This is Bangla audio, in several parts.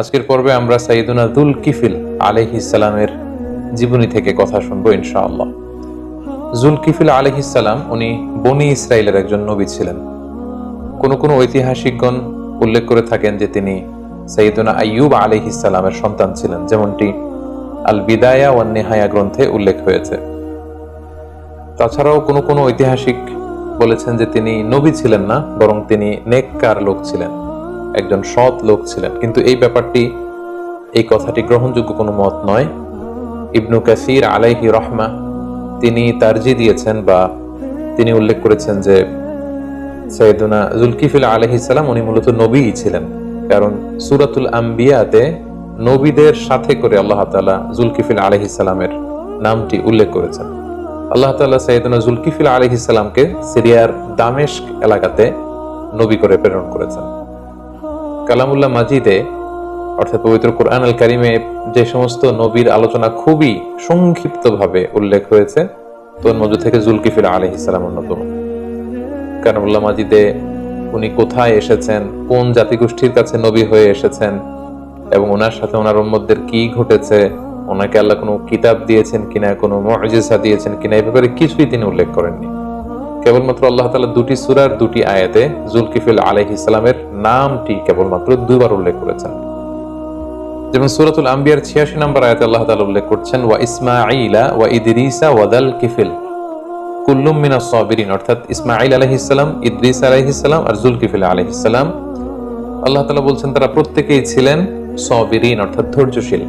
আজকের পর্বে আমরা সাইয়েদুনা যুলকিফিল আলাইহিস সালামের জীবনী থেকে কথা শুনবো ইনশাআল্লাহ। যুলকিফিল আলাইহিস সালাম উনি বনি ইসরাইলের একজন নবী ছিলেন। কোন কোন ঐতিহাসিকগণ উল্লেখ করে থাকেন যে তিনি সাইয়েদুনা আইয়ুব আলাইহিস সালামের সন্তান ছিলেন, যেমনটি আল বিদায়া ওয়ান নিহায়া গ্রন্থে উল্লেখ হয়েছে। তাছাড়াও কোন কোন ঐতিহাসিক বলেছেন যে তিনি নবী ছিলেন না, বরং তিনি নেককার লোক ছিলেন, একজন সৎ লোক ছিলেন। কিন্তু এই কথাটি গ্রহণযোগ্য কোনো মত নয়। ইবনু কাসির আলাইহি রহমা তিনি তারজি দিয়েছেন বা তিনি উল্লেখ করেছেন যে সাইয়েদুনা যুলকিফিল আলাইহিস সালাম উনি মূলত নবীই ছিলেন, কারণ সূরাতুল আম্বিয়াতে নবীদের সাথে করে আল্লাহ তাআলা যুলকিফিল আলাইহিস সালামের নামটি উল্লেখ করেছেন। আল্লাহ তাআলা সাইয়েদুনা যুলকিফিল আলাইহিস সালামকে সিরিয়ার দামেস্ক এলাকাতে নবী করে প্রেরণ করেছেন। কালামুল্লাহ মাজিদে অর্থাৎ পবিত্র কোরআন আল কারিমে যে সমস্ত নবীর আলোচনা খুবই সংক্ষিপ্তভাবে উল্লেখ হয়েছে, তোর মধ্যে থেকে যুলকিফিল আলাইহিস সালাম অন্যতম। কালামুল্লাহ মাজিদে উনি কোথায় এসেছেন, কোন জাতিগোষ্ঠীর কাছে নবী হয়ে এসেছেন এবং ওনার সাথে ওনার উম্মতদের কি ঘটেছে, ওনাকে আল্লাহ কোনো কিতাব দিয়েছেন কিনা, কোনো মুজিজা দিয়েছেন কিনা, এই ব্যাপারে কিছুই তিনি উল্লেখ করেননি। কেবলমাত্র আল্লাহ তাআলা দুটি সূরার দুটি আয়াতে যুলকিফিল আলাইহিস সালামের নামটি কেবলমাত্র দুইবার উল্লেখ করেছেন। যেমন সূরাতুল আম্বিয়ার ৮৬ নম্বর আয়াতে আল্লাহ তাআলা উল্লেখ করছেন ওয়া ইসমাঈলা ওয়া ইদরিসা ওয়া যুলকিফিল কুল্লুম মিনাস সাবিরিন, অর্থাৎ ইসমাঈল আলাইহিস সালাম, ইদরিস আলাইহিস সালাম আর যুলকিফিল আলাইহিস সালাম আল্লাহ তাআলা বলছেন তারা প্রত্যেকেই ছিলেন সাবিরিন, অর্থাৎ ধৈর্যশীল।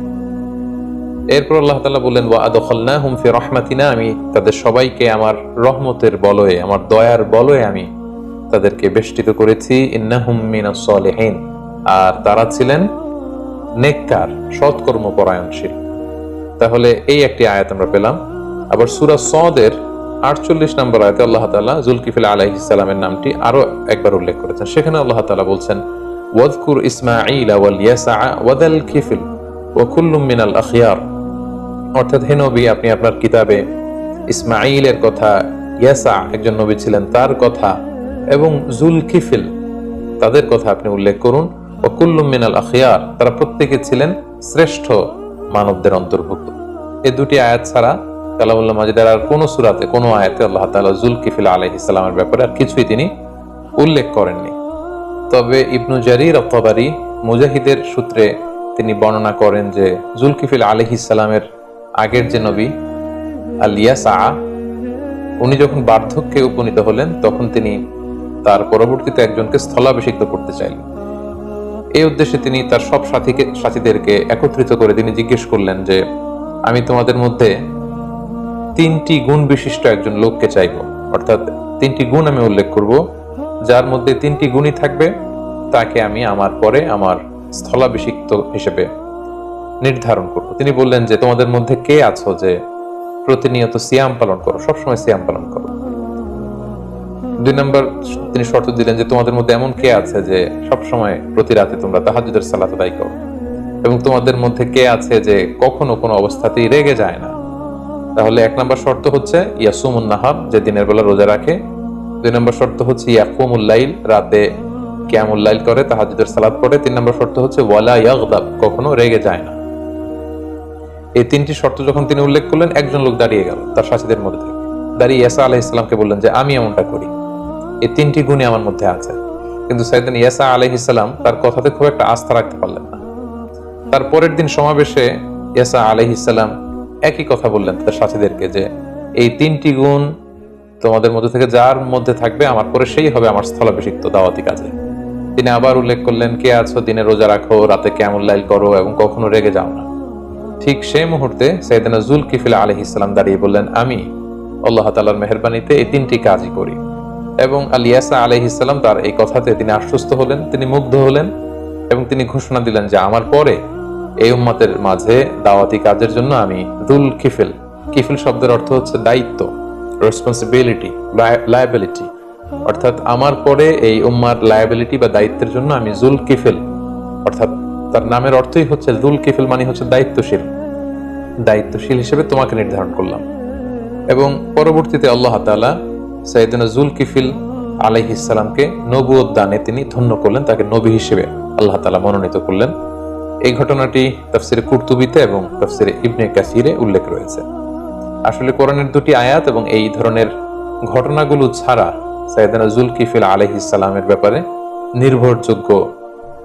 এরপর আল্লাহ তাআলা বললেন ওয়া আদখালনাহুম ফি রাহমাতিনা, আমি তাদের সবাইকে আমার রহমতের বলয়ে, আমার দয়ার বলয়ে আমি তাদেরকে বেষ্টিত করেছি। ইন্নাহুম মিনাস সালিহিন, আর তারা ছিলেন নেককার, সৎকর্ম পরায়ণশীল। তাহলে এই একটি আয়াত আমরা পেলাম। আবার সূরা সদের ৪৮ নম্বর আয়াতে আল্লাহ তাআলা যুলকিফিল আলাইহিস সালামের নামটি আরো একবার উল্লেখ করেছেন। সেখানে আল্লাহ তাআলা বলছেন ওয়াযকুর ইসমাঈলা ওয়াল ইয়াসা ওয়া যুলকিফিল ওয়া কুল্লুম মিনাল আখিয়ার, অর্থাৎ হে নবী আপনি আপনার কিতাবে ইসমাঈলের কথা, ইয়াসা একজন নবী ছিলেন তার কথা, এবং যুলকিফিল তাদের কথা আপনি উল্লেখ করুন। ওয়া কুল্লুম মিনাল আখিয়ার, তারা প্রত্যেকে ছিলেন শ্রেষ্ঠ মানবদের অন্তর্ভুক্ত। এই দুটি আয়াত ছাড়া কালামুল্লাহ মাজিদের আর কোন সূরাতে কোন আয়াতে আল্লাহ তাআলা যুলকিফিল আলাইহিস সালামের ব্যাপারে আর কিছুই তিনি উল্লেখ করেননি। তবে ইবনু জারীর আত-তাবারী মুজাহিদের সূত্রে তিনি বর্ণনা করেন যে যুলকিফিল আলাইহিস সালামের আগের যে নবী আল ইয়াসা, উনি যখন বার্ধক্যে উপনীত হলেন তখন তিনি তার পরবর্তীতে একজনকে স্থলাভিষিক্ত করতে চাইলেন। এই উদ্দেশ্যে তিনি তার সব সাথীদেরকে একত্রিত করে তিনি জিজ্ঞেস করলেন যে আমি তোমাদের মধ্যে ৩টি গুণ বিশিষ্ট একজন লোককে চাইব, অর্থাৎ ৩টি গুণ আমি উল্লেখ করব, যার মধ্যে ৩টি গুণই থাকবে তাকে আমি আমার পরে আমার স্থলাভিষিক্ত হিসেবে নির্ধারণ করব। তিনি বললেন যে তোমাদের মধ্যে কে আছো যে প্রতিনিয়ত সিয়াম পালন করো, সবসময় সিয়াম পালন করো। ২ নম্বর তিনি শর্ত দিলেন যে তোমাদের মধ্যে এমন কে আছে যে সবসময় প্রতি রাতে তোমরা তাহাজ্জুদের সালাত আদায় করো, এবং তোমাদের মধ্যে কে আছে যে কখনো কোনো অবস্থাতেই রেগে যায় না। তাহলে ১ নম্বর শর্ত হচ্ছে ইয়াসুমুন নাহার, যে দিনের বেলা রোজা রাখে। ২ নম্বর শর্ত হচ্ছে ইয়াকুমুল লাইল, রাতে কিয়ামুল লাইল করে, তাহাজ্জুদের সালাত পড়ে। ৩ নম্বর শর্ত হচ্ছে ওয়ালা ইয়াগদাব, কখনো রেগে যায় না। এই ৩টি শর্ত যখন তিনি উল্লেখ করলেন, একজন লোক দাঁড়িয়ে গেল তার সাথীদের মধ্যে থেকে, দাঁড়িয়ে ইয়াসা আলাইহিস সালামকে বললেন যে আমি এমনটা করি, এই ৩টি গুণই আমার মধ্যে আছে। কিন্তু সাইয়েদনা ইয়াসা আলাইহিস সালাম তার কথাতে খুব একটা আস্থা রাখতে পারলেন না। তার পরের দিন সমাবেশে ইয়াসা আলাইহিস সালাম একই কথা বললেন তাদের সাথীদেরকে যে এই ৩টি গুণ তোমাদের মধ্যে থেকে যার মধ্যে থাকবে আমার পরে সেই হবে আমার স্থলাভিষিক্ত দাওয়াতি কাজে। তিনি আবার উল্লেখ করলেন কে আছো দিনে রোজা রাখো, রাতে কিয়ামুল লাইল করো এবং কখনো রেগে যাও না। ঠিক সেই মুহূর্তে সাইয়েদনা যুলকিফিল আলাইহিস সালাম দাঁড়িয়ে বললেন আমি আল্লাহ তাআলার মেহেরবানিতে এই ৩টি কাজই করি। এবং আল ইয়াসা আলাইহিস সালাম তার এই কথাতে তিনি আশ্বস্ত হলেন, তিনি মুগ্ধ হলেন এবং তিনি ঘোষণা দিলেন যে আমার পরে এই উম্মতের মাঝে দাওয়াতি কাজের জন্য আমি যুলকিফিল, কিফিল শব্দের অর্থ হচ্ছে দায়িত্ব, রেসপন্সিবিলিটি, লায়াবিলিটি, অর্থাৎ আমার পরে এই উম্মার লায়াবিলিটি বা দায়িত্বের জন্য আমি যুলকিফিল, অর্থাৎ তার নামের অর্থই হচ্ছে যুলকিফিল মানে হচ্ছে দায়িত্বশীল, দায়িত্বশীল হিসেবে তোমাকে নির্ধারণ করলাম। এবং পরবর্তীতে আল্লাহ তাআলা সাইয়েদনা যুলকিফিল আলাইহিস সালামকে নবুয়ত দানে তিনি ধন্য করলেন, তাকে নবী হিসেবে আল্লাহ তাআলা মনোনীত করলেন। এই ঘটনাটি তাফসিরে কুরতুবিতে এবং তাফসিরে ইবনে কাসিরে উল্লেখ রয়েছে। আসলে কোরআনের দুটি আয়াত এবং এই ধরনের ঘটনাগুলো ছাড়া সাইয়েদনা যুলকিফল আলাইহিস সালামের ব্যাপারে নির্ভরযোগ্য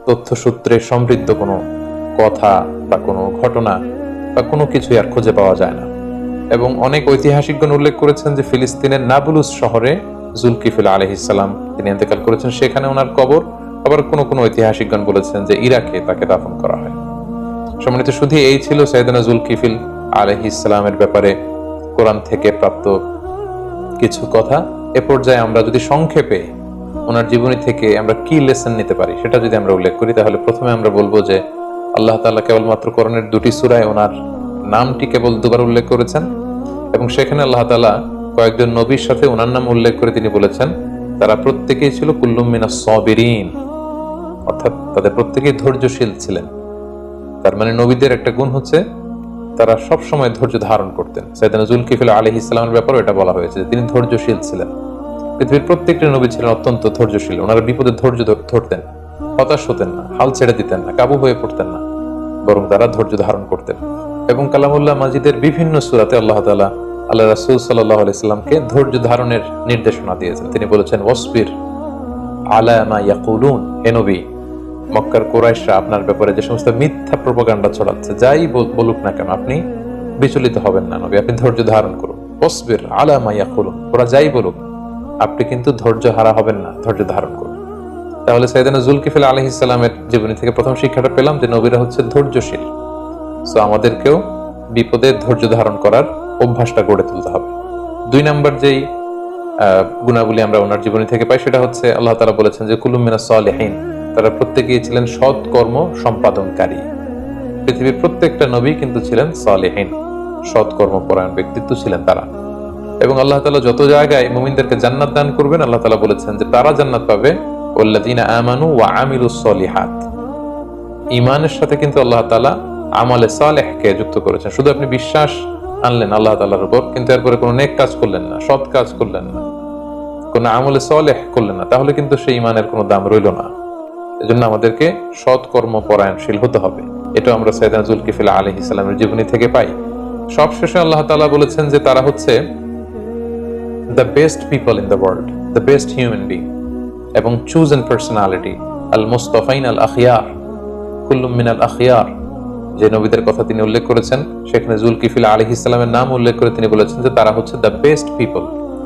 তথ্যসূত্রে সমৃদ্ধ কোনো কথা বা কোনো ঘটনা বা কোনো কিছুই আর খুঁজে পাওয়া যায় না। এবং অনেক ঐতিহাসিকগণ উল্লেখ করেছেন যে ফিলিস্তিনের নাবুলুস শহরে যুলকিফল আলাইহিস সালাম তিনি ইন্তেকাল করেছেন, সেখানে ওনার কবর। আবার কোনো ঐতিহাসিকগণ বলেছেন যে ইরাকে তাকে দাফন করা হয়। সম্মানিত শুধু এই ছিল সাইয়েদনা যুলকিফল আলাইহিস সালামের ব্যাপারে কোরআন থেকে প্রাপ্ত কিছু কথা। এ পর্যায়ে আমরা যদি সংক্ষেপে ওনার জীবনী থেকে আমরা কি লেসন নিতে পারি সেটা যদি আমরা উল্লেখ করি, তাহলে প্রথমে আমরা বলবো যে আল্লাহ তাআলা কেবলমাত্র কোরআনের দুটি সূরায় ওনার নামটি কেবল দুবার উল্লেখ করেছেন এবং সেখানে আল্লাহ তাআলা কয়েকজন নবীর সাথে ওনার নাম উল্লেখ করে তিনি বলেছেন তারা প্রত্যেকেই ছিল কুল্লুম মিনাস সাবিরিন, অর্থাৎ তাদের প্রত্যেকেই ধৈর্যশীল ছিলেন। তার মানে নবীদের একটা গুণ হচ্ছে তারা সব সময় ধৈর্য ধারণ করতেন। সাইয়েদনা যুলকিফল আলাইহিস সালামের ব্যাপারে এটা বলা হয়েছে যে তিনি ধৈর্যশীল ছিলেন। পৃথিবীর প্রত্যেকটি নবী ছিলেন অত্যন্ত ধৈর্যশীল। ওনারা বিপদে ধৈর্য ধরতেন, হতাশ হতেন না, হাল ছেড়ে দিতেন না, কাবু হয়ে পড়তেন না, বরং তারা ধৈর্য ধারণ করতেন। এবং কালামুল্লাহ মাজিদের বিভিন্ন সূরাতে আল্লাহ তাআলা আল্লাহ রাসূল সাল্লাল্লাহু আলাইহি সাল্লামকে ধৈর্য ধারণের নির্দেশনা দিয়েছেন। তিনি বলেছেন ওয়াসবির আলা মা ইয়াকুলুন, হে নবী মক্কার কুরাইশরা আপনার ব্যাপারে যে সমস্ত মিথ্যা প্রোপাগান্ডা ছড়াচ্ছে, যাই বলুক না কেন আপনি বিচলিত হবেন না নবী, আপনি ধৈর্য ধারণ করুন। ওয়াসবির আলা মা ইয়াকুলুন, ওরা যাই বলুক আপনি কিন্তু ধৈর্য হারা হবেন না, ধৈর্য ধারণ করুন। তাহলে সাইয়েদনা যুলকিফল আলাইহিস সালামের জীবনী থেকে প্রথম শিক্ষাটা পেলাম যে নবীরা হচ্ছে ধৈর্যশীল। সো আমাদেরকেও বিপদে ধৈর্য ধারণ করার অভ্যাসটা গড়ে তুলতে হবে। 2 নাম্বার যেই গুণাবলী আমরা ওনার জীবনী থেকে পাই সেটা হচ্ছে আল্লাহ তাআলা বলেছেন যে কুল্লুম মিনাস সালিহিন, তারা প্রত্যেকেই ছিলেন সৎ কর্ম সম্পাদনকারী। পৃথিবীর প্রত্যেকটা নবী কিন্তু ছিলেন সালিহিন, সৎ কর্মপরায়ণ ব্যক্তিত্ব ছিলেন তারা। এবং আল্লাহ তাআলা যত জায়গায় মুমিনদেরকে জান্নাত দান করবেন আল্লাহ তাআলা বলেছেন যে তারা জান্নাত পাবে ওয়াল্লাযিনা আমানু ওয়া আমিলুস সলিহাত। ঈমানের সাথে কিন্তু আল্লাহ তাআলা আমলে সালেহকে যুক্ত করেছেন। শুধু আপনি বিশ্বাস আনলেন আল্লাহ তাআলার উপর, কিন্তু এরপরে কোনো নেক কাজ করলেন না, সৎ কাজ করলেন না, কোনো আমলে সালেহ করলেন না, তাহলে কিন্তু সেই ঈমানের কোনো দাম রইল না। এজন্য আমাদেরকে সৎ কর্ম পরায়ণশীল হতে হবে। এটা আমরা সাইয়েদনা যুলকিফল আলাইহিস সালামের জীবনী থেকে পাই। সবশেষে আল্লাহ তাআলা বলেছেন যে তারা হচ্ছে the best people in the world, the best human being এবং chosen personality, al-mustafain al-akhyar, kullum min al-akhyar। যে নবীদের কথা তিনি উল্লেখ করেছেন সেখানে যুলকিফল আলাইহিস সালামের নাম উল্লেখ করে তিনি বলেছেন যে তারা হচ্ছে the best people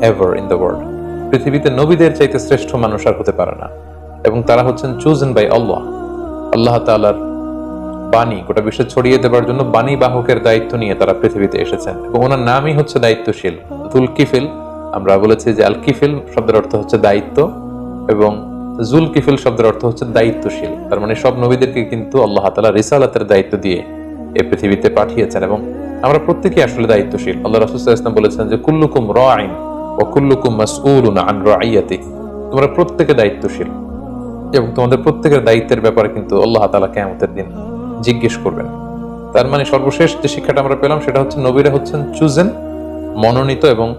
ever in the world। পৃথিবীতে নবীদের চাইতে শ্রেষ্ঠ মানুষ আর হতে পারে না। এবং তারা হচ্ছেন chosen by Allah, আল্লাহ তাআলার বাণী গোটা বিশ্বে ছড়িয়ে দেওয়ার জন্য বাণী বাহকের দায়িত্ব নিয়ে তারা পৃথিবীতে এসেছেন এবং ওনার নামই হচ্ছে দায়িত্বশীল। যুলকিফল, আমরা বলেছি যে আল কিফিল শব্দের অর্থ হচ্ছে দায়িত্ব এবং যুলকিফল শব্দের অর্থ হচ্ছে দায়িত্বশীল। তার মানে সব নবীদেরকে কিন্তু আল্লাহ তাআলা রিসালাতের দায়িত্ব দিয়ে এই পৃথিবীতে পাঠিয়েছেন এবং আমরা প্রত্যেকেই আসলে দায়িত্বশীল। আল্লাহ রাসূল সাল্লাল্লাহু আলাইহি ওয়াসাল্লাম বলেছেন যে কুল্লুকুম রাঈন ওয়া কুল্লুকুম মাসউলুন আন রাঈয়াতি, তোমরা প্রত্যেকে দায়িত্বশীল এবং তোমাদের প্রত্যেকের দায়িত্বের ব্যাপারে কিন্তু আল্লাহ তাআলা কিয়ামতের দিন জিজ্ঞেস করবেন। তার মানে সর্বশেষ যে শিক্ষাটা আমরা পেলাম সেটা হচ্ছে নবীরা হচ্ছেন চুজেন, মনোনীত এবং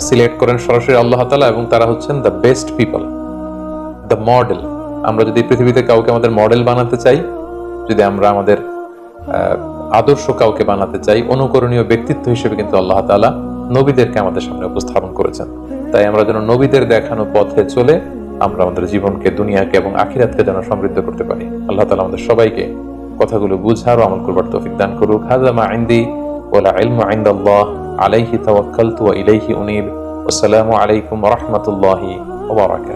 সিলেক্ট করেন সরাসরি আল্লাহ তাআলা এবং তারা হচ্ছেন the best people, the model. আমরা যদি পৃথিবীতে কাউকে আমাদের মডেল বানাতে চাই, যদি আমরা আমাদের আদর্শ কাউকে বানাতে চাই, অনুকরণীয় ব্যক্তিত্ব হিসেবে কিন্তু আল্লাহ তাআলা নবীদেরকে আমাদের সামনে উপস্থাপন করেছেন। তাই আমরা যেন নবীদের দেখানো পথে চলে আমরা আমাদের জীবনকে, দুনিয়াকে এবং আখিরাতকে যেন সমৃদ্ধ করতে পারি। আল্লাহ তাআলা আমাদের সবাইকে কথাগুলো বুঝার ও আমল করবার তৌফিক দান করুক। হাযা মা ইনদি ওয়ালা ইলমু ইনদাল্লাহ আলাইহি তাওয়াক্কালতু ওয়া ইলাইহি উনীব। আসসালামু আলাইকুম ওয়া রাহমাতুল্লাহি ওয়া বারাকাতুহু।